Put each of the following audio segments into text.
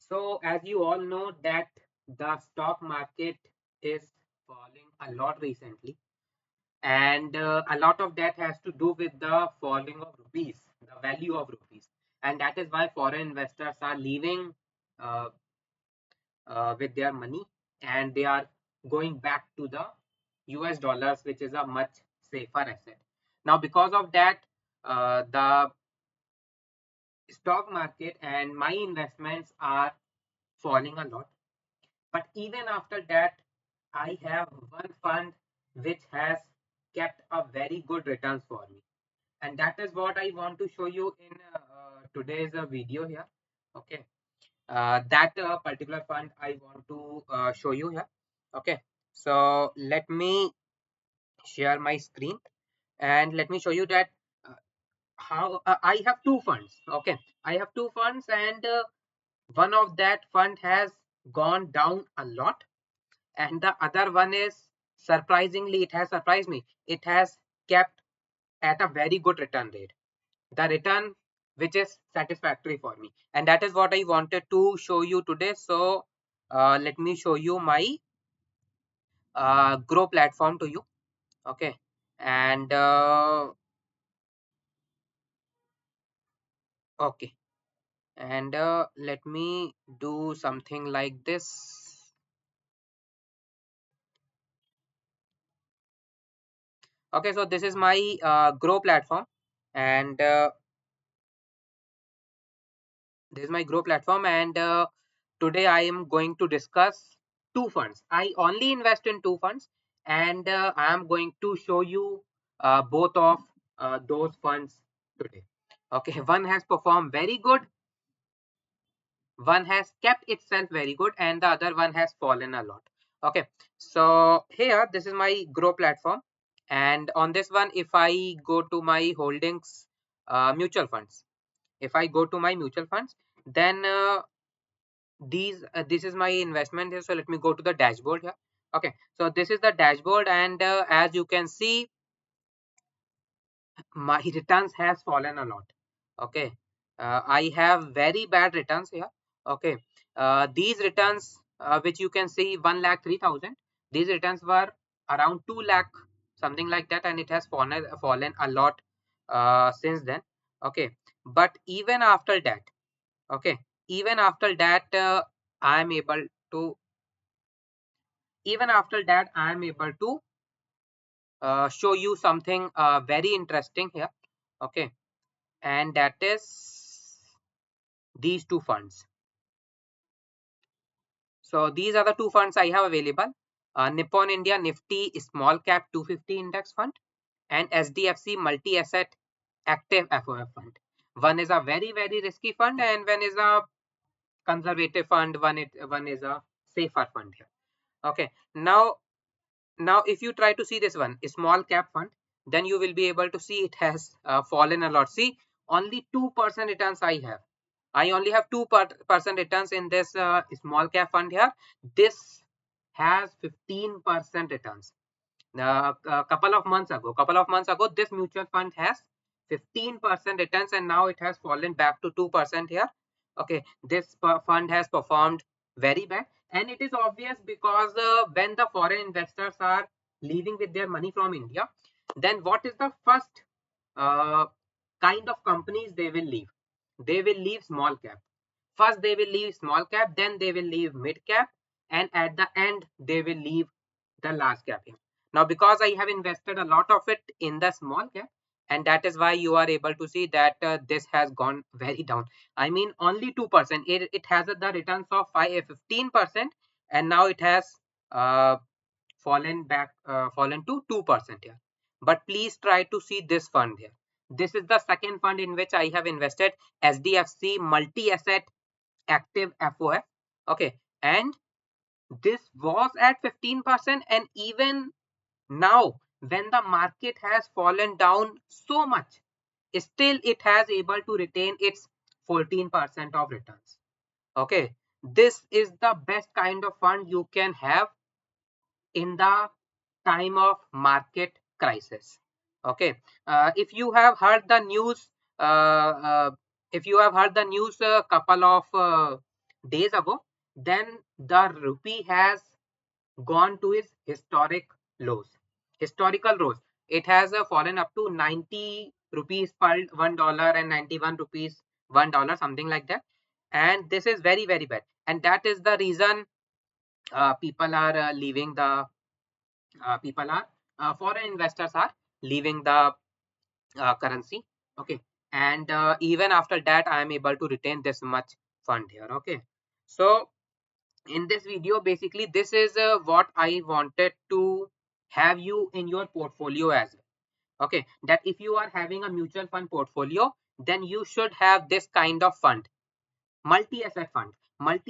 So as you all know that the stock market is falling a lot recently, and a lot of that has to do with the falling of rupees, the value of rupees, and that is why foreign investors are leaving uh, with their money, and they are going back to the US dollars, which is a much safer asset. Now, because of that, the stock market and my investments are falling a lot. But even after that, I have one fund which has kept a very good returns for me. And that is what I want to show you in today's video here. Okay. That particular fund I want to show you here. Okay. So let me share my screen and let me show you that uh, how I have two funds. Okay. I have two funds, and one of that fund has gone down a lot, and the other one is, surprisingly, it has surprised me, it has kept at a very good return rate, the return which is satisfactory for me, and that is what I wanted to show you today. So let me show you my grow platform to you. Okay. And okay, and let me do something like this. Okay, so this is my grow platform, and this is my grow platform, and today I am going to discuss two funds. I only invest in two funds, and I am going to show you both of those funds today. Okay, one has performed very good, one has kept itself very good, and the other one has fallen a lot. Okay, so here this is my grow platform, and on this one, if I go to my holdings, mutual funds, if I go to my mutual funds, then this is my investment here. So let me go to the dashboard here. Okay, so this is the dashboard, and as you can see, my returns has fallen a lot. Okay, I have very bad returns here. Okay, these returns, which you can see 1,03,000, these returns were around 2 lakh, something like that, and it has fallen a lot since then. Okay, but even after that, okay, even after that, I am able to even after that I am able to show you something very interesting here. Okay, and that is these two funds. So these are the two funds I have available: Nippon India Nifty Small Cap 250 Index Fund and SDFC Multi Asset Active FOF Fund. One is a very risky fund, and one is a conservative fund. One is a safer fund here. Okay, now if you try to see this one, a small cap fund, then you will be able to see it has fallen a lot. See, only 2% returns I have. I only have 2% returns in this small cap fund here. This has 15% returns. A couple of months ago, this mutual fund has 15% returns, and now it has fallen back to 2% here. Okay, this fund has performed very bad, and it is obvious because when the foreign investors are leaving with their money from India, then what is the first uh, kind of companies they will leave? They will leave small cap. First, they will leave small cap, then they will leave mid cap, and at the end, they will leave the large cap here. Now, because I have invested a lot of it in the small cap, and that is why you are able to see that this has gone very down. I mean, only 2%. It has the returns of 15%, and now it has uh, fallen to 2% here. But please try to see this fund here. This is the second fund in which I have invested, SDFC Multi Asset Active FOF. Okay, and this was at 15%, and even now, when the market has fallen down so much, still it has able to retain its 14% of returns. Okay, this is the best kind of fund you can have in the time of market crisis. Okay, if you have heard the news, uh, uh, if you have heard the news a couple of days ago, then the rupee has gone to its lows, historical lows. It has fallen up to 90 rupees per $1 and 91 rupees $1, something like that. And this is very, very bad. And that is the reason people are leaving the people are foreign investors are leaving the currency. Okay. And even after that, I am able to retain this much fund here. Okay. So in this video, basically this is what I wanted to have you in your portfolio as well. Okay, that if you are having a mutual fund portfolio, then you should have this kind of fund, multi-asset fund. What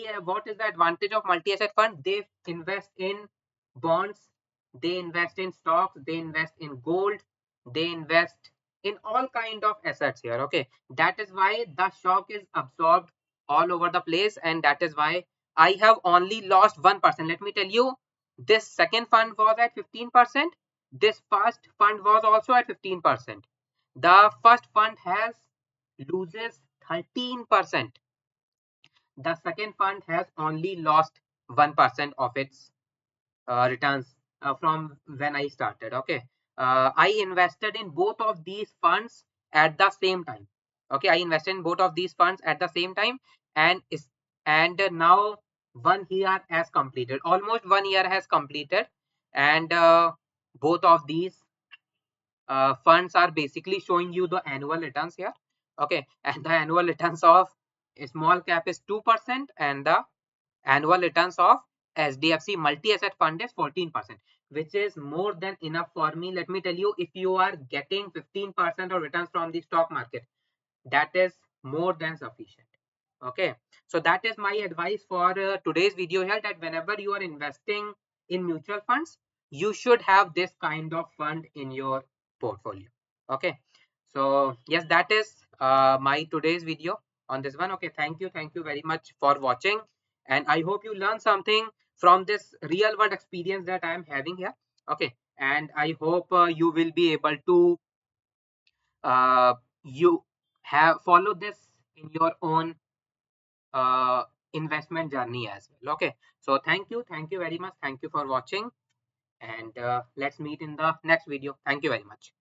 is the advantage of multi-asset fund? They invest in bonds, they invest in stocks, they invest in gold, they invest in all kind of assets here. Okay, that is why the shock is absorbed all over the place, and that is why I have only lost 1%. Let me tell you, this second fund was at 15%. This first fund was also at 15%. The first fund has loses 13%. The second fund has only lost 1% of its returns from when I started. Okay. I invested in both of these funds at the same time. Okay. I invested in both of these funds at the same time, and is and now 1 year has completed. Almost 1 year has completed, and both of these funds are basically showing you the annual returns here. Okay. And the annual returns of a small cap is 2%, and the annual returns of SDFC multi-asset fund is 14%, which is more than enough for me. Let me tell you, if you are getting 15% of returns from the stock market, that is more than sufficient. Okay, so that is my advice for today's video here, that whenever you are investing in mutual funds, you should have this kind of fund in your portfolio. Okay, so yes, that is my today's video on this one. Okay, thank you very much for watching, and I hope you learned something from this real world experience that I am having here. Okay, and I hope you will be able to uh, you have follow this in your own uh, investment journey as well. Okay, so thank you very much, thank you for watching, and let's meet in the next video. Thank you very much.